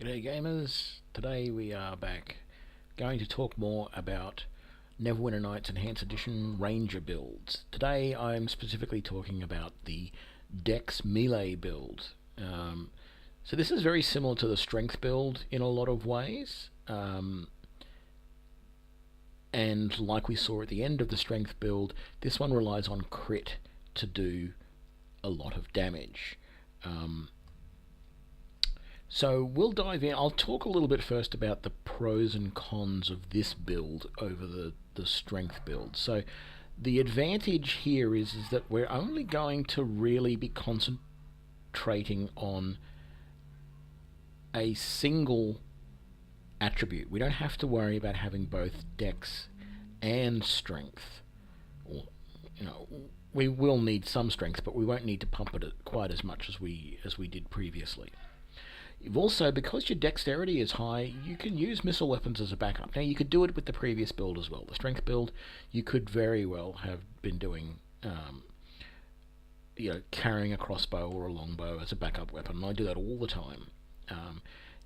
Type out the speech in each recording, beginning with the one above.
G'day gamers, today we are back going to talk more about Neverwinter Nights Enhanced Edition Ranger builds. Today I'm specifically talking about the Dex Melee build. So this is very similar to the Strength build in a lot of ways, and like we saw at the end of the Strength build, this one relies on crit to do a lot of damage. So we'll dive in. I'll talk a little bit first about the pros and cons of this build over the strength build. So the advantage here is that we're only going to really be concentrating on a single attribute. We don't have to worry about having both dex and strength. Or, we will need some strength, but we won't need to pump it quite as much as we did previously. You've also, because your dexterity is high, you can use missile weapons as a backup. Now, you could do it with the previous build as well. The strength build, you could very well have been doing, carrying a crossbow or a longbow as a backup weapon. And I do that all the time.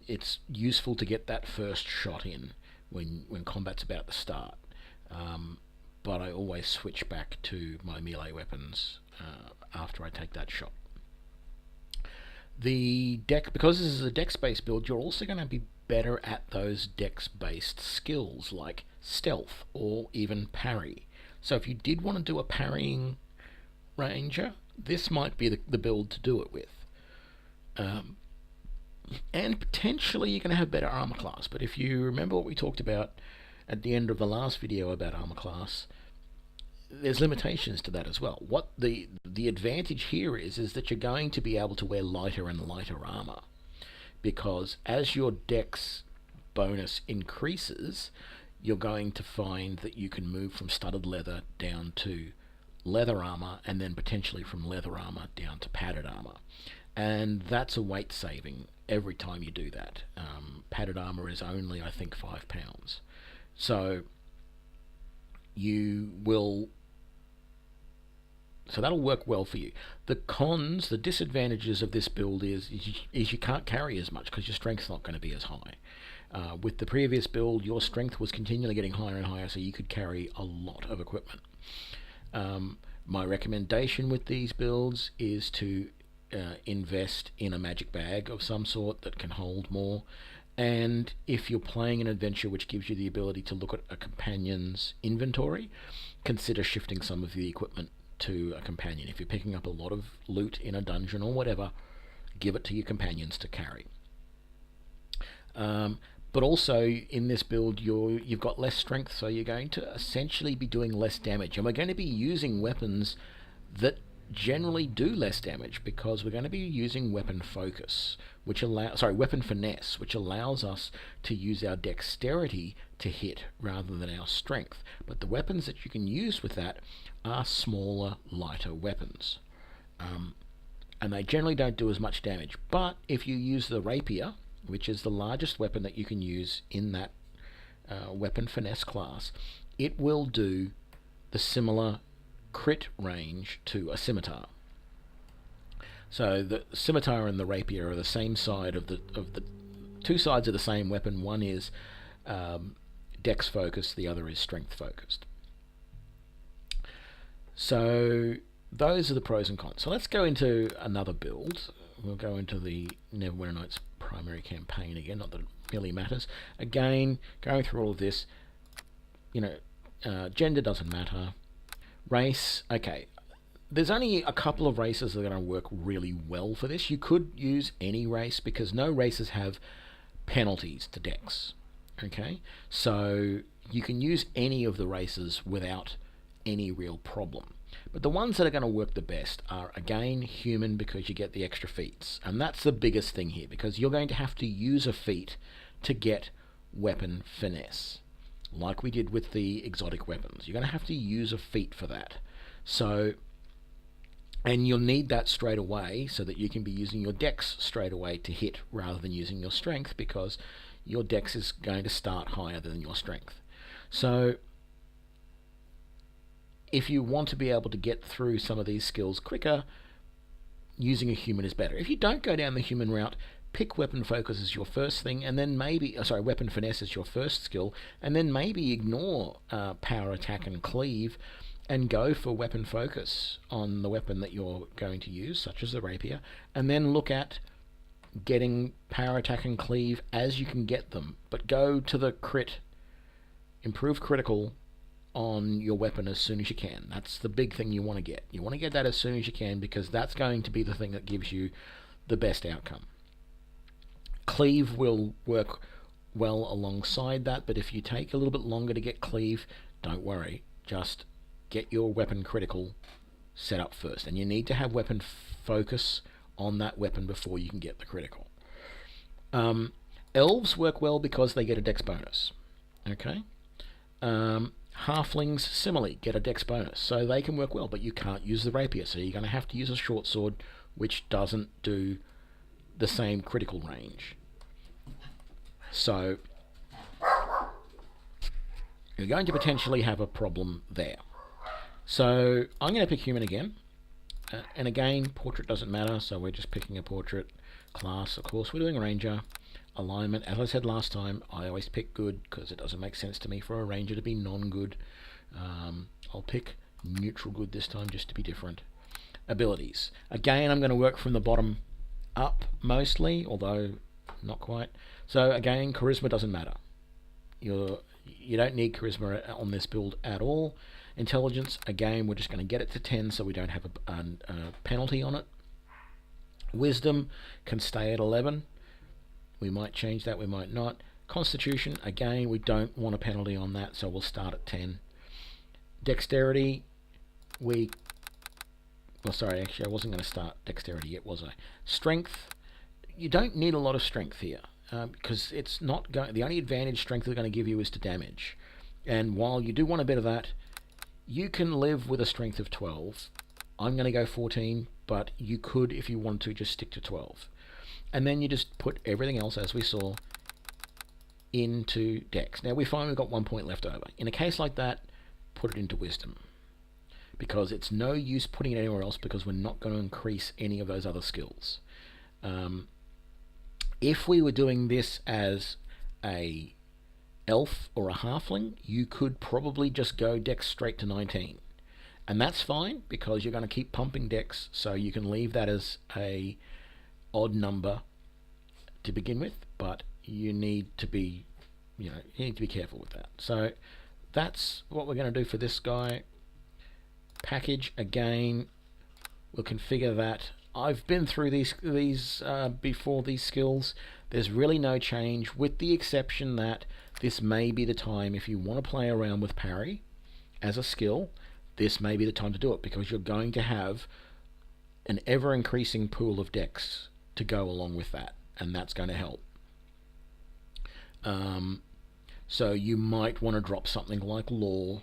It's useful to get that first shot in when combat's about to start. But I always switch back to my melee weapons after I take that shot. The deck, because this is a dex-based build, you're also going to be better at those dex-based skills like stealth or even parry. So if you did want to do a parrying ranger, this might be the build to do it with. And potentially you're going to have better armor class. But if you remember what we talked about at the end of the last video about armor class, there's limitations to that as well. What the advantage here is that you're going to be able to wear lighter and lighter armor, because as your dex bonus increases, you're going to find that you can move from studded leather down to leather armor, and then potentially from leather armor down to padded armor. And that's a weight saving every time you do that. Padded armor is only, I think, 5 pounds. So that'll work well for you. The cons, the disadvantages of this build is you can't carry as much because your strength's not going to be as high. With the previous build, your strength was continually getting higher and higher, so you could carry a lot of equipment. My recommendation with these builds is to invest in a magic bag of some sort that can hold more. And if you're playing an adventure which gives you the ability to look at a companion's inventory, consider shifting some of the equipment to a companion. If you're picking up a lot of loot in a dungeon or whatever, give it to your companions to carry. But also in this build, you've got less strength, so you're going to essentially be doing less damage. And we're going to be using weapons that generally do less damage, because we're going to be using weapon finesse, which allows us to use our dexterity to hit rather than our strength. But the weapons that you can use with that are smaller, lighter weapons, and they generally don't do as much damage. But if you use the rapier, which is the largest weapon that you can use in that weapon finesse class, it will do the similar crit range to a scimitar. So the scimitar and the rapier are the same side of the two sides of the same weapon. One is dex focused, the other is strength focused. So those are the pros and cons. So let's go into another build. We'll go into the Neverwinter Nights primary campaign again, not that it really matters. Again, going through all of this, gender doesn't matter. Race, okay. There's only a couple of races that are going to work really well for this. You could use any race, because no races have penalties to dex. Okay? So you can use any of the races without any real problem. But the ones that are going to work the best are, again, human, because you get the extra feats. And that's the biggest thing here, because you're going to have to use a feat to get weapon finesse, like we did with the exotic weapons. You're going to have to use a feat for that. So, and you'll need that straight away so that you can be using your dex straight away to hit rather than using your strength, because your dex is going to start higher than your strength. So if you want to be able to get through some of these skills quicker, using a human is better. If you don't go down the human route, pick weapon focus as your first thing, and then maybe, weapon finesse as your first skill, and then maybe ignore power attack and cleave, and go for weapon focus on the weapon that you're going to use, such as the rapier, and then look at getting power attack and cleave as you can get them, but go to the improve critical on your weapon as soon as you can. That's the big thing you want to get. You want to get that as soon as you can, because that's going to be the thing that gives you the best outcome. Cleave will work well alongside that, but if you take a little bit longer to get cleave, don't worry. Just get your weapon critical set up first, and you need to have weapon focus on that weapon before you can get the critical. Elves work well because they get a dex bonus. Okay. Halflings similarly get a dex bonus, so they can work well, but you can't use the rapier, so you're going to have to use a short sword, which doesn't do the same critical range. So you're going to potentially have a problem there. So I'm going to pick human again, and again, portrait doesn't matter, so we're just picking a portrait. Class, of course, we're doing ranger. Alignment, as I said last time, I always pick good because it doesn't make sense to me for a ranger to be non-good. I'll pick neutral good this time just to be different. Abilities. Again, I'm going to work from the bottom up mostly, although not quite. So again, charisma doesn't matter. You don't need charisma on this build at all. Intelligence, again, we're just going to get it to 10 so we don't have a penalty on it. Wisdom can stay at 11. We might change that, we might not. Constitution, again, we don't want a penalty on that, so we'll start at 10. Dexterity, actually I wasn't going to start dexterity yet, was I? Strength, you don't need a lot of strength here, because it's not going. The only advantage strength is going to give you is to damage. And while you do want a bit of that, you can live with a strength of 12. I'm going to go 14, but you could, if you want to, just stick to 12. And then you just put everything else, as we saw, into Dex. Now we find we've got 1 point left over. In a case like that, put it into Wisdom, because it's no use putting it anywhere else, because we're not going to increase any of those other skills. If we were doing this as a elf or a halfling, you could probably just go Dex straight to 19. And that's fine, because you're going to keep pumping Dex, so you can leave that as a odd number to begin with, but you need to be careful with that. So that's what we're going to do for this guy. Package, again, we'll configure that. I've been through these before, these skills. There's really no change, with the exception that this may be the time, if you want to play around with parry as a skill, this may be the time to do it, because you're going to have an ever increasing pool of Dex to go along with that, and that's going to help. So you might want to drop something like Law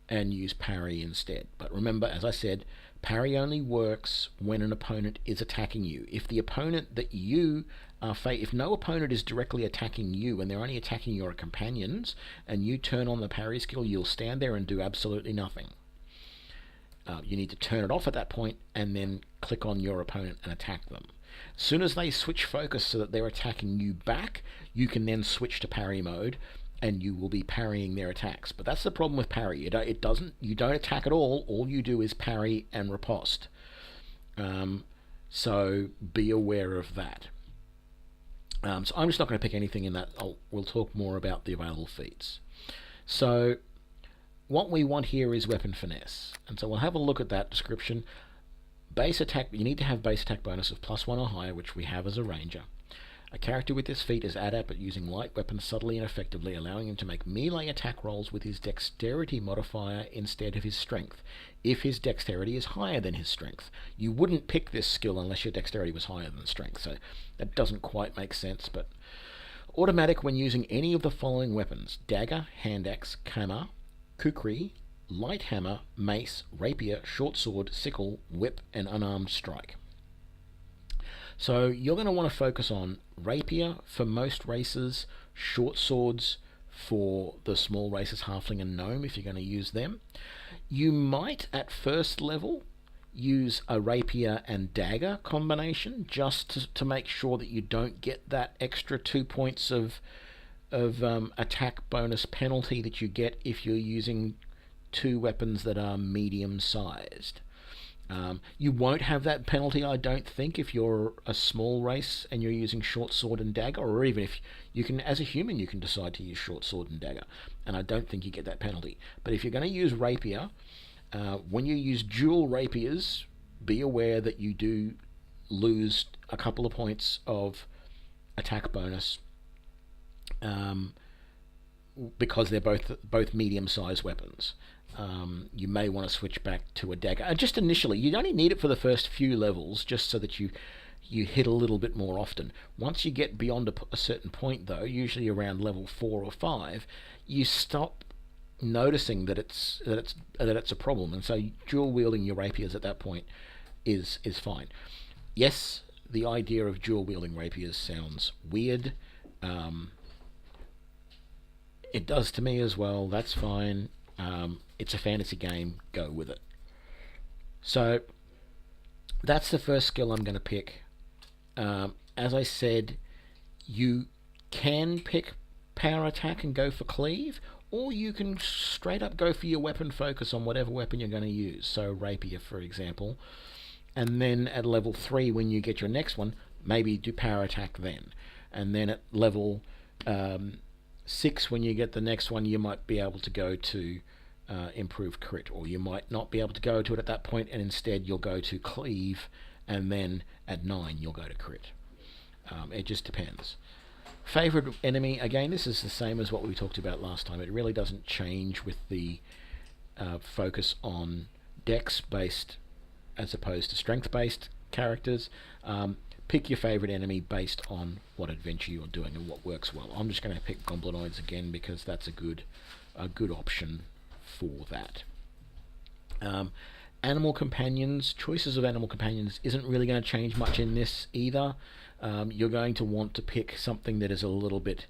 and use parry instead. But remember, as I said, parry only works when an opponent is attacking you. If the opponent that you are if no opponent is directly attacking you and they're only attacking your companions, and you turn on the parry skill, you'll stand there and do absolutely nothing. You need to turn it off at that point and then click on your opponent and attack them. As soon as they switch focus so that they're attacking you back, you can then switch to parry mode, and you will be parrying their attacks. But that's the problem with parry. You don't attack at all. All you do is parry and riposte. So be aware of that. So I'm just not going to pick anything in that. We'll talk more about the available feats. So what we want here is weapon finesse, and so we'll have a look at that description. Base attack, you need to have base attack bonus of +1 or higher, which we have as a ranger. A character with this feat is adept at using light weapons subtly and effectively, allowing him to make melee attack rolls with his dexterity modifier instead of his strength, if his dexterity is higher than his strength. You wouldn't pick this skill unless your dexterity was higher than strength, so that doesn't quite make sense. But automatic when using any of the following weapons: dagger, hand axe, kamar, kukri, light hammer, mace, rapier, short sword, sickle, whip, and unarmed strike. So you're going to want to focus on rapier for most races, short swords for the small races, halfling and gnome, if you're going to use them. You might, at first level, use a rapier and dagger combination just to make sure that you don't get that extra 2 points of attack bonus penalty that you get if you're using two weapons that are medium sized. You won't have that penalty, I don't think, if you're a small race and you're using short sword and dagger, or even if you can, as a human, you can decide to use short sword and dagger, and I don't think you get that penalty. But if you're going to use rapier, when you use dual rapiers, be aware that you do lose a couple of points of attack bonus, because they're both medium-sized weapons. You may want to switch back to a dagger. And just initially, you only need it for the first few levels, just so that you hit a little bit more often. Once you get beyond a certain point, though, usually around level 4 or 5, you stop noticing that it's a problem, and so dual wielding your rapiers at that point is fine. Yes, the idea of dual wielding rapiers sounds weird. It does to me as well. That's fine. It's a fantasy game. Go with it. So that's the first skill I'm going to pick. As I said, you can pick power attack and go for cleave, or you can straight up go for your weapon focus on whatever weapon you're going to use. So rapier, for example. And then at level 3, when you get your next one, maybe do power attack then. And then at level 6, when you get the next one, you might be able to go to improved crit, or you might not be able to go to it at that point, and instead you'll go to cleave, and then at 9 you'll go to crit. It just depends. Favorite enemy, again, this is the same as what we talked about last time. It really doesn't change with the focus on dex based as opposed to strength based characters. Pick your favorite enemy based on what adventure you're doing and what works well. I'm just going to pick goblinoids again because that's a good option for that. Animal companions, choices of animal companions isn't really going to change much in this either. You're going to want to pick something that is a little bit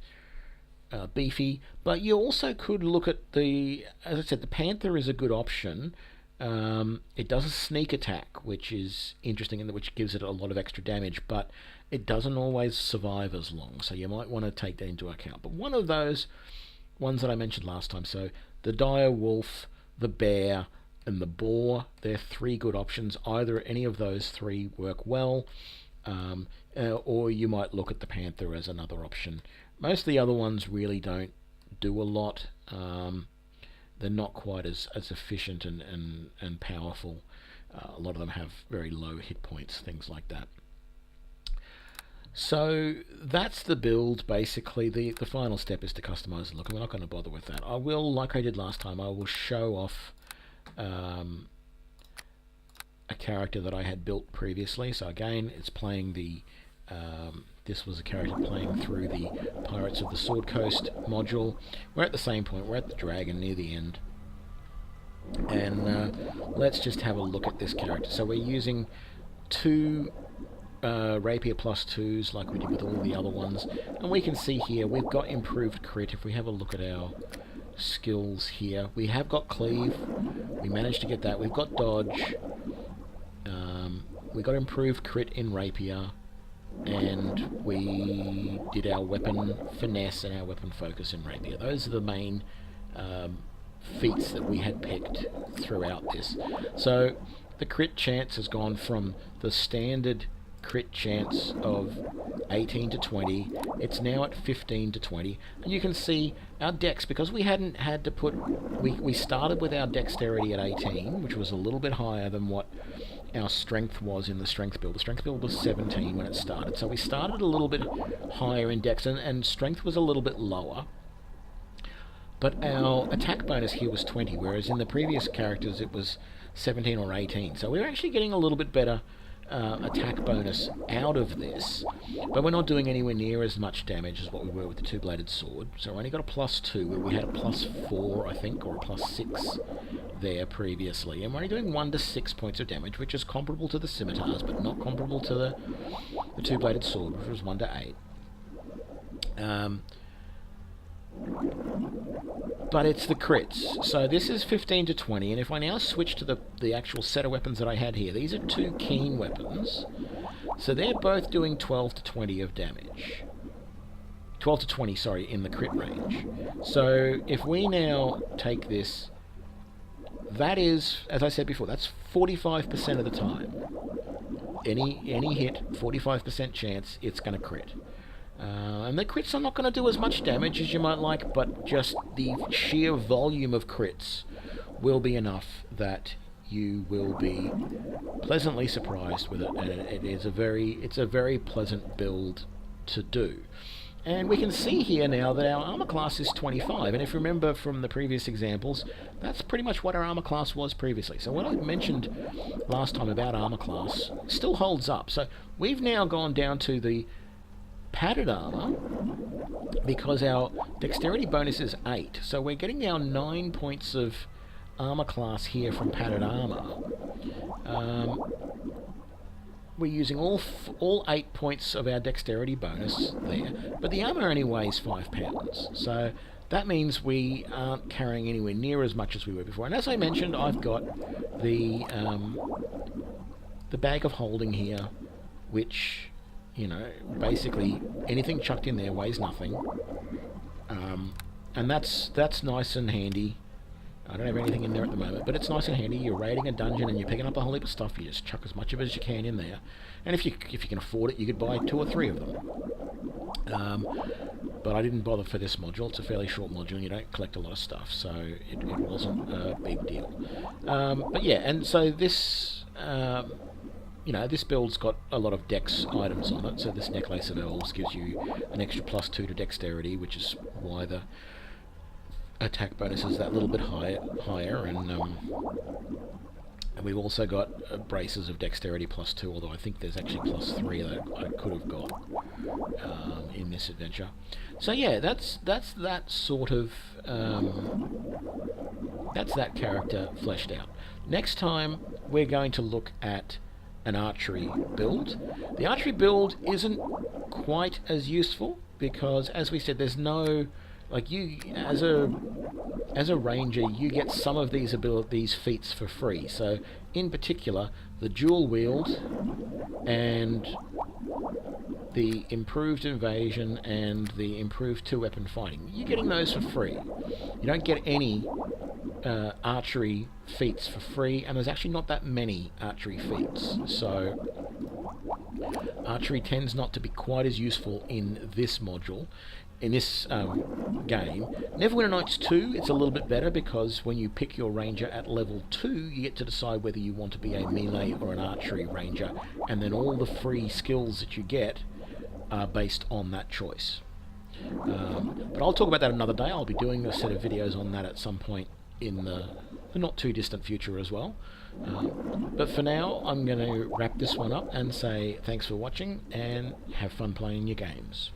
beefy, but you also could look at as I said, the panther is a good option. It does a sneak attack, which is interesting, and which gives it a lot of extra damage, but it doesn't always survive as long, so you might want to take that into account. But one of those ones that I mentioned last time, so the dire wolf, the bear, and the boar, they're 3 good options. Either any of those 3 work well, or you might look at the panther as another option. Most of the other ones really don't do a lot. They're not quite as efficient and powerful. A lot of them have very low hit points, things like that. So that's the build, basically. The final step is to customize the look, and we're not going to bother with that. I will, like I did last time, I will show off a character that I had built previously. So again, it's playing the this was a character playing through the Pirates of the Sword Coast module. We're at the same point. We're at the dragon near the end. And let's just have a look at this character. So we're using 2 rapier plus 2s like we did with all the other ones. And we can see here we've got improved crit. If we have a look at our skills here, we have got cleave. We managed to get that. We've got dodge. We got improved crit in rapier. And we did our weapon finesse and our weapon focus in rapier. Those are the main feats that we had picked throughout this. So the crit chance has gone from the standard crit chance of 18 to 20. It's now at 15 to 20. And you can see our dex, because we hadn't had to put... We started with our dexterity at 18, which was a little bit higher than what our strength was in the strength build. The strength build was 17 when it started, so we started a little bit higher in dex, and strength was a little bit lower. But our attack bonus here was 20, whereas in the previous characters it was 17 or 18. So we're actually getting a little bit better attack bonus out of this, but we're not doing anywhere near as much damage as what we were with the two-bladed sword. So we only got a +2, where we had a +4, I think, or a +6 there previously, and we're only doing 1 to 6 points of damage, which is comparable to the scimitars, but not comparable to the two-bladed sword, which was 1 to 8. but it's the crits. So this is 15 to 20, and if I now switch to the actual set of weapons that I had here, these are two keen weapons. So they're both doing 12 to 20 of damage. 12 to 20, sorry, in the crit range. So if we now take this, that is, as I said before, that's 45% of the time. Any hit, 45% chance it's going to crit. And the crits are not going to do as much damage as you might like, but just the sheer volume of crits will be enough that you will be pleasantly surprised with it, and it's a very pleasant build to do. And we can see here now that our armor class is 25, and if you remember from the previous examples, that's pretty much what our armor class was previously. So what I mentioned last time about armor class still holds up. So we've now gone down to the padded armor because our dexterity bonus is 8, so we're getting now 9 points of armor class here from padded armor. We're using all 8 points of our dexterity bonus there, but the armor only weighs 5 pounds, so that means we aren't carrying anywhere near as much as we were before. And as I mentioned, I've got the bag of holding here, which, you know, basically anything chucked in there weighs nothing, and that's nice and handy. I don't have anything in there at the moment, but it's nice and handy. You're raiding a dungeon and you're picking up a whole heap of stuff. You just chuck as much of it as you can in there, and if you can afford it, you could buy 2 or 3 of them. But I didn't bother for this module. It's a fairly short module, and you don't collect a lot of stuff, so it wasn't a big deal. But yeah, and so this. You know, this build's got a lot of dex items on it, so this Necklace of Elves gives you an extra +2 to dexterity, which is why the attack bonus is that little bit higher, and we've also got braces of dexterity +2, although I think there's actually +3 that I could have got in this adventure. So yeah, that's that sort of that's that character fleshed out. Next time we're going to look at an archery build. The archery build isn't quite as useful because, as we said, there's no, like, you as a ranger, you get some of these feats for free. So in particular, the dual wield and the improved invasion and the improved 2-weapon fighting, you're getting those for free. You don't get any archery feats for free, and there's actually not that many archery feats, so archery tends not to be quite as useful in this module, in this game. Neverwinter Nights 2, it's a little bit better because when you pick your ranger at level 2, you get to decide whether you want to be a melee or an archery ranger, and then all the free skills that you get are based on that choice. But I'll talk about that another day. I'll be doing a set of videos on that at some point in the not too distant future as well. But for now, I'm going to wrap this one up and say thanks for watching and have fun playing your games.